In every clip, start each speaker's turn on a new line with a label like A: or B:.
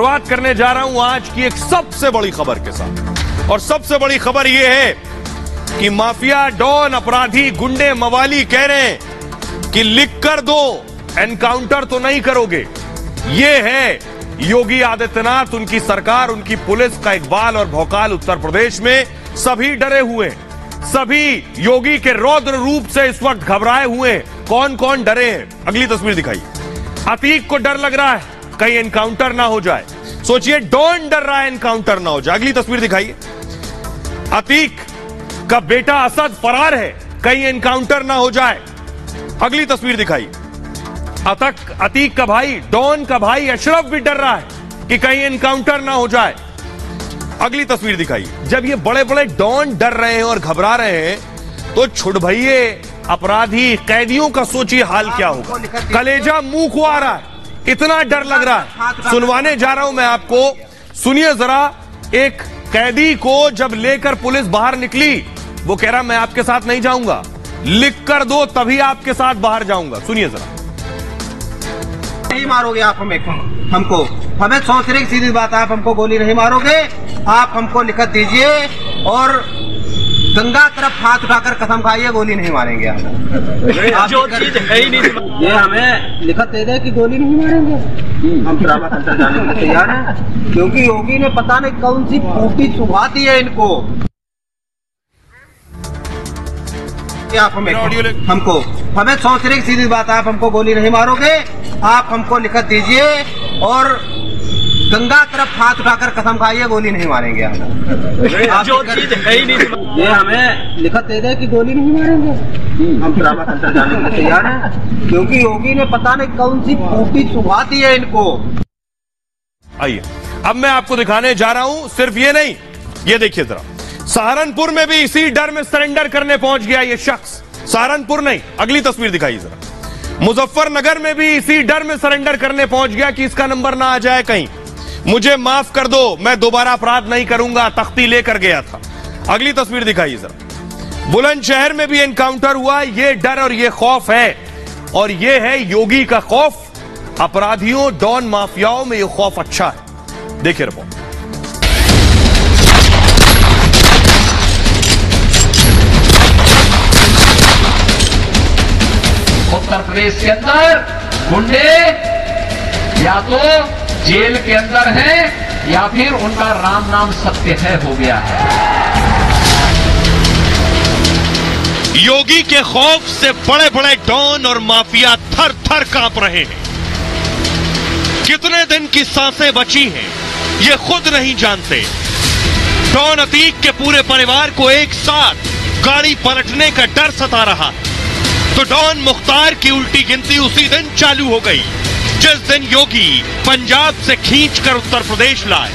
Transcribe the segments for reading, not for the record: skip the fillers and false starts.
A: शुरुआत करने जा रहा हूं आज की एक सबसे बड़ी खबर के साथ। और सबसे बड़ी खबर यह है कि माफिया, डॉन, अपराधी, गुंडे, मवाली कह रहे हैं कि लिख कर दो, एनकाउंटर तो नहीं करोगे। यह है योगी आदित्यनाथ, उनकी सरकार, उनकी पुलिस का इकबाल और भौकाल। उत्तर प्रदेश में सभी डरे हुए हैं, सभी योगी के रौद्र रूप से इस वक्त घबराए हुए हैं। कौन कौन डरे हैं, अगली तस्वीर दिखाइए। अतीक को डर लग रहा है कहीं एनकाउंटर ना हो जाए। सोचिए, डॉन डर रहा है एनकाउंटर ना हो जाए। अगली तस्वीर दिखाइए। अतीक का बेटा असद फरार है, कहीं एनकाउंटर ना हो जाए। अगली तस्वीर दिखाइए। अतीक का भाई, डॉन का भाई अशरफ भी डर रहा है कि कहीं एनकाउंटर ना हो जाए। अगली तस्वीर दिखाइए। जब ये बड़े बड़े डॉन डर रहे हैं और घबरा रहे हैं, तो छुड़भइये, अपराधी, कैदियों का सोचिए हाल क्या होगा। कलेजा मुंह को आ रहा है, इतना डर लग रहा है। सुनवाने जा रहा हूं मैं आपको, सुनिए जरा। एक कैदी को जब लेकर पुलिस बाहर निकली, वो कह रहा मैं आपके साथ नहीं जाऊंगा, लिख कर दो तभी आपके साथ बाहर जाऊंगा। सुनिए जरा।
B: नहीं मारोगे आप हमको हमें सोच रहे सीधी बात, आप हमको गोली नहीं मारोगे, आप हमको लिखत दीजिए और गंगा तरफ हाथ उठाकर कसम खाइए गोली नहीं मारेंगे। आप जो चीज है ही नहीं, ये हमें लिखत दे दे कि गोली नहीं मारेंगे, हम ड्रामा सेंटर जाने के लिए तैयार हैं, क्योंकि योगी ने पता नहीं कौन सी फूटी सुबह दी है इनको। आप हमको हमें सोच रहे सीधी बात, आप हमको गोली नहीं मारोगे, आप हमको लिखत दीजिए और गंगा तरफ हाथ उठाकर कसम खाइए गोली नहीं मारेंगे। आप जो चीज है ही नहीं, ये हमें लिखत दे दे कि गोली नहीं मारेंगे, हम ड्रामा सेंटर जाने के लिए तैयार हैं, क्योंकि योगी ने पता नहीं कौन सी फूटी सुबह दी है इनको।
A: आइए अब मैं आपको दिखाने जा रहा हूं, सिर्फ ये नहीं, ये देखिए जरा। सहारनपुर में भी इसी डर में सरेंडर करने पहुंच गया ये शख्स। सहारनपुर नहीं, अगली तस्वीर दिखाइए जरा। मुजफ्फरनगर में भी इसी डर में सरेंडर करने पहुंच गया कि इसका नंबर ना आ जाए कहीं, मुझे माफ कर दो, मैं दोबारा अपराध नहीं करूंगा, तख्ती लेकर गया था। अगली तस्वीर दिखाइए जरा। बुलंदशहर में भी एनकाउंटर हुआ। ये डर और ये खौफ है, और ये है योगी का खौफ। अपराधियों, डॉन, माफियाओं में ये खौफ अच्छा है। देखिए रिपोर्ट।
C: उत्तर प्रदेश के अंदर गुंडे या तो जेल के अंदर हैं या फिर उनका राम नाम सत्य है हो गया है।
A: योगी के खौफ से बड़े बड़े डॉन और माफिया थर थर कांप रहे हैं। कितने दिन की सांसें बची हैं ये खुद नहीं जानते। डॉन अतीक के पूरे परिवार को एक साथ गाड़ी पलटने का डर सता रहा, तो डॉन मुख्तार की उल्टी गिनती उसी दिन चालू हो गई जिस दिन योगी पंजाब से खींचकर उत्तर प्रदेश लाए।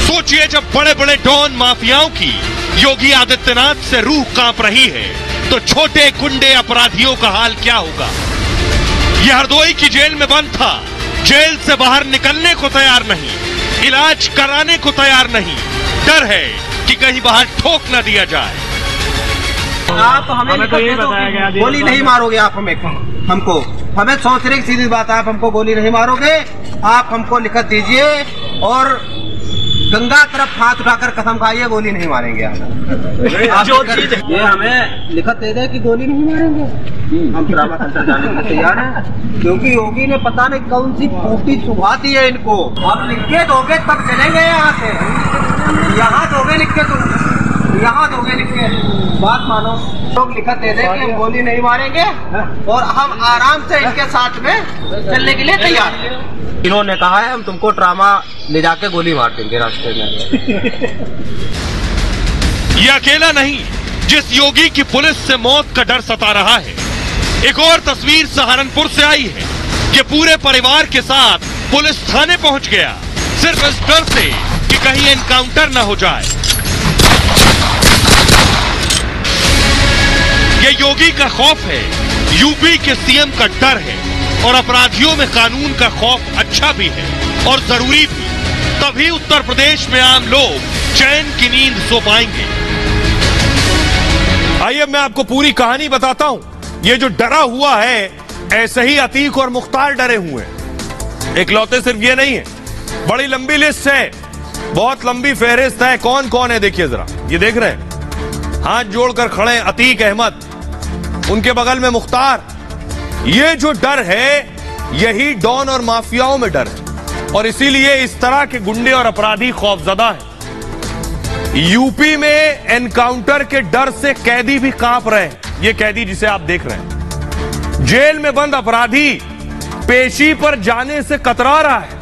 A: सोचिए, जब बड़े बड़े डॉन माफियाओं की योगी आदित्यनाथ से रूह कांप रही है, तो छोटे गुंडे अपराधियों का हाल क्या होगा। यह हरदोई की जेल में बंद था, जेल से बाहर निकलने को तैयार नहीं, इलाज कराने को तैयार नहीं। डर है कि कहीं बाहर ठोक न दिया जाए।
B: आप हमें तो ये बताया गया गोली नहीं मारोगे आप हमको हमें सोच रहे सीधी बात, आप हमको गोली नहीं मारोगे, आप हमको लिखत दीजिए और गंगा तरफ हाथ उठाकर कसम खाइए गोली नहीं मारेंगे। आप जो चीज ये हमें लिखत दे दे कि गोली नहीं मारेंगे, हम ड्रामा सेंटर जाने के लिए तैयार हैं, क्योंकि योगी ने पता नहीं कौन सी फूटी सुबह दी है इनको। आप लिख के दोगे तब चलेंगे यहाँ से, यहाँ दोगे लिख के, तुम यहाँ दोगे लिख के, बात मानो। लोग लिखत दे दे कि हम गोली नहीं मारेंगे और हम आराम से इनके साथ में चलने के लिए तैयार हैं। इन्होंने कहा है हम तुमको ट्रामा ले जाके गोली मार देंगे रास्ते में।
A: ये अकेला नहीं जिस योगी की पुलिस से मौत का डर सता रहा है। एक और तस्वीर सहारनपुर से आई है कि पूरे परिवार के साथ पुलिस थाने पहुंच गया, सिर्फ इस डर से कि कहीं एनकाउंटर न हो जाए। ये योगी का खौफ है, यूपी के सीएम का डर है, और अपराधियों में कानून का खौफ अच्छा भी है और जरूरी भी। तभी उत्तर प्रदेश में आम लोग चैन की नींद सो पाएंगे। आइए मैं आपको पूरी कहानी बताता हूं। ये जो डरा हुआ है, ऐसे ही अतीक और मुख्तार डरे हुए हैं। इकलौते सिर्फ ये नहीं है, बड़ी लंबी लिस्ट है, बहुत लंबी फहरिस्त है। कौन कौन है देखिए जरा, ये देख रहे हैं, हाथ जोड़कर खड़े हैं अतीक अहमद, उनके बगल में मुख्तार। ये जो डर है यही डॉन और माफियाओं में डर है, और इसीलिए इस तरह के गुंडे और अपराधी खौफजदा है। यूपी में एनकाउंटर के डर से कैदी भी कांप रहे हैं। ये कैदी जिसे आप देख रहे हैं, जेल में बंद अपराधी पेशी पर जाने से कतरा रहा है।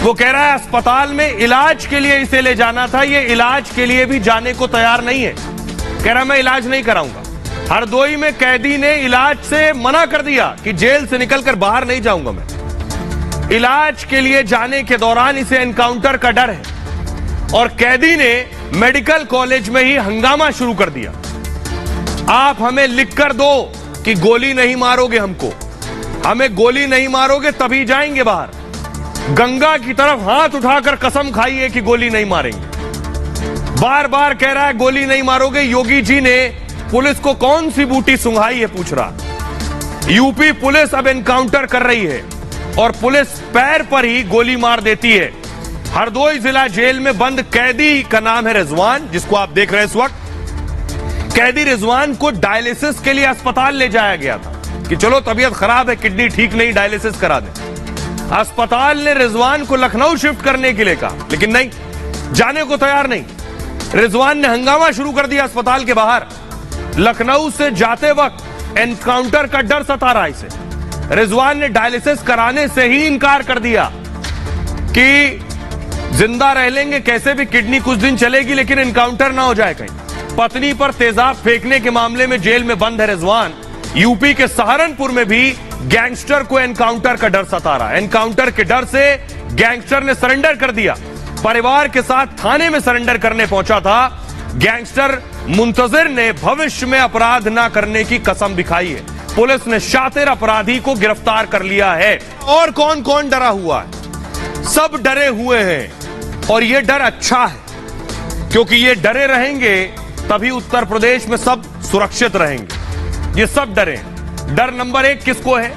A: वो कह रहा है अस्पताल में इलाज के लिए इसे ले जाना था, ये इलाज के लिए भी जाने को तैयार नहीं है। कह रहा मैं इलाज नहीं कराऊंगा। हरदोई में कैदी ने इलाज से मना कर दिया कि जेल से निकलकर बाहर नहीं जाऊंगा मैं। इलाज के लिए जाने के दौरान इसे एनकाउंटर का डर है, और कैदी ने मेडिकल कॉलेज में ही हंगामा शुरू कर दिया। आप हमें लिख कर दो कि गोली नहीं मारोगे हमको, हमें गोली नहीं मारोगे तभी जाएंगे बाहर। गंगा की तरफ हाथ उठाकर कसम खाइए कि गोली नहीं मारेंगे। बार बार कह रहा है गोली नहीं मारोगे। योगी जी ने पुलिस को कौन सी बूटी सुंघाई है पूछ रहा। यूपी पुलिस अब एनकाउंटर कर रही है, और पुलिस पैर पर ही गोली मार देती है। हरदोई जिला जेल में बंद कैदी का नाम है रिजवान, जिसको आप देख रहे हैं इस वक्त। कैदी रिजवान को डायलिसिस के लिए अस्पताल ले जाया गया था कि चलो तबीयत खराब है, किडनी ठीक नहीं, डायलिसिस करा दें। अस्पताल ने रिजवान को लखनऊ शिफ्ट करने के लिए कहा, लेकिन नहीं, जाने को तैयार नहीं। रिजवान ने हंगामा शुरू कर दिया अस्पताल के बाहर। लखनऊ से जाते वक्त एनकाउंटर का डर सता रहा इसे। रिजवान ने डायलिसिस कराने से ही इनकार कर दिया कि जिंदा रह लेंगे, कैसे भी किडनी कुछ दिन चलेगी, लेकिन एनकाउंटर ना हो जाए कहीं। पत्नी पर तेजाब फेंकने के मामले में जेल में बंद है रिजवान। यूपी के सहारनपुर में भी गैंगस्टर को एनकाउंटर का डर सता रहा है। एनकाउंटर के डर से गैंगस्टर ने सरेंडर कर दिया। परिवार के साथ थाने में सरेंडर करने पहुंचा था। गैंगस्टर मुंतजिर ने भविष्य में अपराध ना करने की कसम भी खाई है। पुलिस ने शातिर अपराधी को गिरफ्तार कर लिया है। और कौन कौन डरा हुआ है? सब डरे हुए हैं, और यह डर अच्छा है, क्योंकि ये डरे रहेंगे तभी उत्तर प्रदेश में सब सुरक्षित रहेंगे। ये सब डरे हैं। डर नंबर 1 किसको है?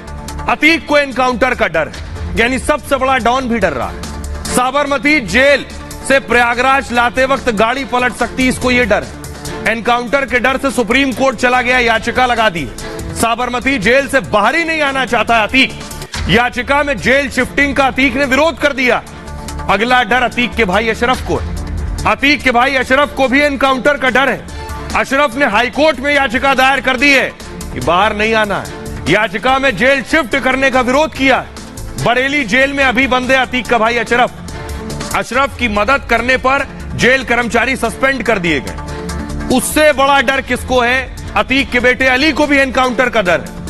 A: अतीक को एनकाउंटर का डर है, यानी सबसे बड़ा डॉन भी डर रहा है। साबरमती जेल से प्रयागराज लाते वक्त गाड़ी पलट सकती, इसको यह डर है। एनकाउंटर के डर से सुप्रीम कोर्ट चला गया, याचिका लगा दी है। साबरमती जेल से बाहर ही नहीं आना चाहता है अतीक। याचिका में जेल शिफ्टिंग का अतीक ने विरोध कर दिया। अगला डर अतीक के भाई अशरफ को है। अतीक के भाई अशरफ को भी एनकाउंटर का डर है। अशरफ ने हाईकोर्ट में याचिका दायर कर दी है कि बाहर नहीं आना है। याचिका में जेल शिफ्ट करने का विरोध किया है। बरेली जेल में अभी बंद है अतीक का भाई अशरफ। अशरफ की मदद करने पर जेल कर्मचारी सस्पेंड कर दिए गए। उससे बड़ा डर किसको है? अतीक के बेटे अली को भी एनकाउंटर का डर है।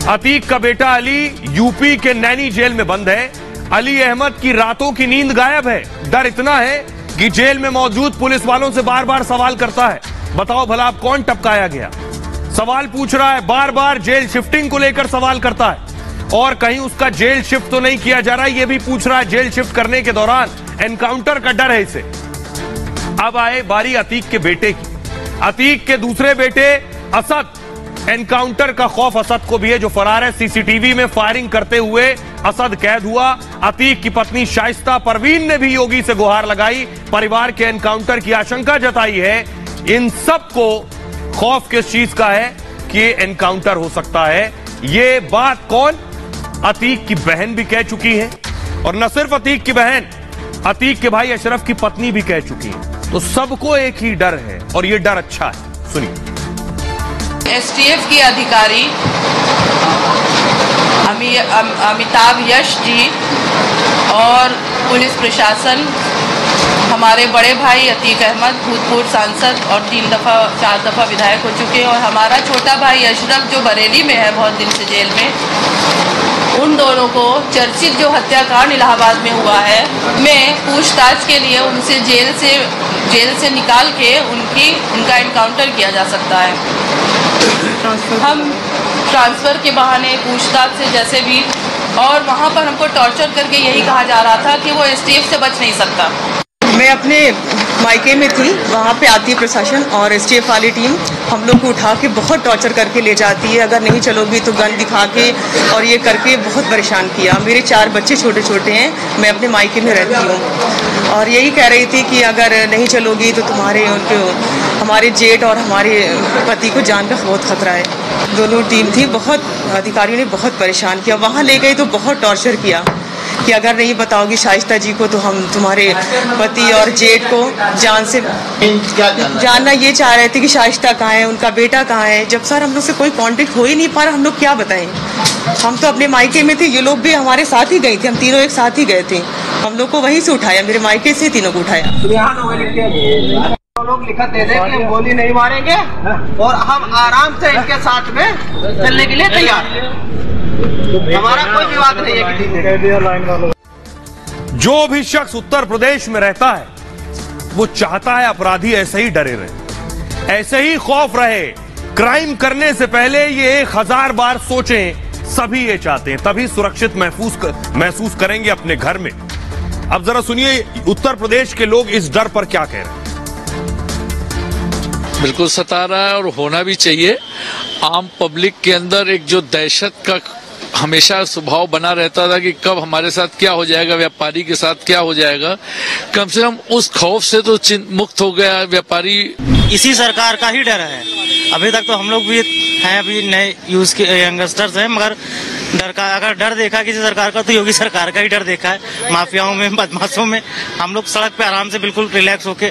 A: अतीक का बेटा अली यूपी के नैनी जेल में बंद है। अली अहमद की रातों की नींद गायब है। डर इतना है कि जेल में मौजूद पुलिस वालों से बार बार सवाल करता है, बताओ भला आप कौन टपकाया गया? सवाल पूछ रहा है, बार बार जेल शिफ्टिंग को लेकर सवाल करता है, और कहीं उसका जेल शिफ्ट तो नहीं किया जा रहा है, यह भी पूछ रहा है। जेल शिफ्ट करने के दौरान एनकाउंटर का डर है इसे। अब आए बारी अतीक के बेटे की। अतीक के दूसरे बेटे असद, एनकाउंटर का खौफ असद को भी है, जो फरार है। सीसीटीवी में फायरिंग करते हुए असद कैद हुआ। अतीक की पत्नी शाइस्ता परवीन ने भी योगी से गुहार लगाई, परिवार के एनकाउंटर की आशंका जताई है। इन सब को खौफ किस चीज का है कि एनकाउंटर हो सकता है। ये बात कौन? अतीक की बहन भी कह चुकी है, और न सिर्फ अतीक की बहन, अतीक के भाई अशरफ की पत्नी भी कह चुकी है। तो सबको एक ही डर है, और ये डर अच्छा है। सुनिए।
D: एसटीएफ के अधिकारी अमिताभ यश जी और पुलिस प्रशासन, हमारे बड़े भाई अतीक अहमद भूतपूर्व सांसद और 4 दफा विधायक हो चुके हैं, और हमारा छोटा भाई अशरफ जो बरेली में है बहुत दिन से जेल में, उन दोनों को चर्चित जो हत्याकांड इलाहाबाद में हुआ है में पूछताछ के लिए उनसे जेल से निकाल के उनका एनकाउंटर किया जा सकता है। हम ट्रांसफ़र के बहाने पूछताछ से जैसे भी, और वहाँ पर हमको टॉर्चर करके यही कहा जा रहा था कि वो एसटीएफ से बच नहीं सकता।
E: मैं अपने मायके में थी, वहाँ पे आती है प्रशासन और एसटीएफ वाली टीम हम लोग को उठा के बहुत टॉर्चर करके ले जाती है। अगर नहीं चलोगी तो गन दिखा के और ये करके बहुत परेशान किया। मेरे 4 बच्चे छोटे छोटे हैं, मैं अपने मायके में रहती हूँ और यही कह रही थी कि अगर नहीं चलोगी तो हमारे जेठ और हमारे पति को जान का बहुत खतरा है। दोनों टीम थी, बहुत अधिकारियों ने बहुत परेशान किया। वहाँ ले गए तो बहुत टॉर्चर किया कि अगर नहीं बताओगी शाइस्ता जी को तो हम तुम्हारे पति और जेठ को जान से जानना ये चाह रहे थे कि शाइस्ता कहाँ है, उनका बेटा कहाँ है। जब सर हम लोग से कोई कांटेक्ट हो ही नहीं पा रहा, हम लोग क्या बताएं। हम तो अपने मायके में थे, ये लोग भी हमारे साथ ही गए थे, हम तीनों एक साथ ही गए थे। हम लोग को वहीं से उठाया, मेरे मायके से तीनों को उठाया।
B: लोग लिखत दे दे कि हम गोली नहीं मारेंगे और हम आराम से इनके साथ में चलने के लिए तैयार हैं। हमारा कोई विवाद नहीं है।
A: जो भी शख्स उत्तर प्रदेश में रहता है वो चाहता है अपराधी ऐसे ही डरे रहे, ऐसे ही खौफ रहे। क्राइम करने से पहले ये 1000 बार सोचें, सभी ये चाहते हैं, तभी सुरक्षित महसूस करेंगे अपने घर में। अब जरा सुनिए उत्तर प्रदेश के लोग इस डर पर क्या कह रहे हैं।
F: बिल्कुल सता रहा है और होना भी चाहिए। आम पब्लिक के अंदर एक जो दहशत का हमेशा स्वभाव बना रहता था कि कब हमारे साथ क्या हो जाएगा, व्यापारी के साथ क्या हो जाएगा, कम से कम उस खौफ से तो मुक्त हो गया व्यापारी।
G: इसी सरकार का ही डर है। अभी तक तो हम लोग भी हैं, अभी नए यूज के यंगस्टर्स हैं, मगर डर का अगर डर देखा किसी सरकार का तो योगी सरकार का ही डर देखा है। माफियाओं में, बदमाशों में हम लोग सड़क पे आराम से बिल्कुल रिलैक्स होके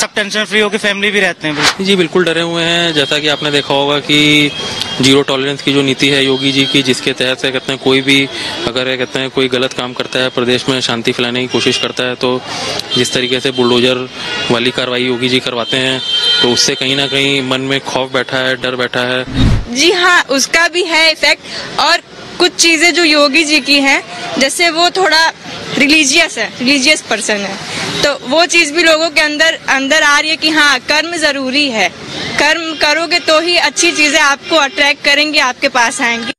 G: सब टेंशन फ्री होके फैमिली भी रहते हैं।
H: जी बिल्कुल डरे हुए हैं। जैसा कि आपने देखा होगा कि 0 टॉलरेंस की जो नीति है योगी जी की, जिसके तहत से कहते हैं कोई भी अगर कहते हैं कोई गलत काम करता है, प्रदेश में शांति फैलाने की कोशिश करता है, तो जिस तरीके से बुलडोजर वाली कार्रवाई योगी जी करवाते हैं, तो उससे कहीं ना कहीं मन में खौफ बैठा है, डर बैठा है।
I: जी हाँ, उसका भी है इफेक्ट। और कुछ चीजें जो योगी जी की हैं, जैसे वो थोड़ा रिलीजियस पर्सन है, तो वो चीज भी लोगों के अंदर आ रही है कि हाँ कर्म जरूरी है, कर्म करोगे तो ही अच्छी चीजें आपको अट्रैक्ट करेंगी, आपके पास आएंगी।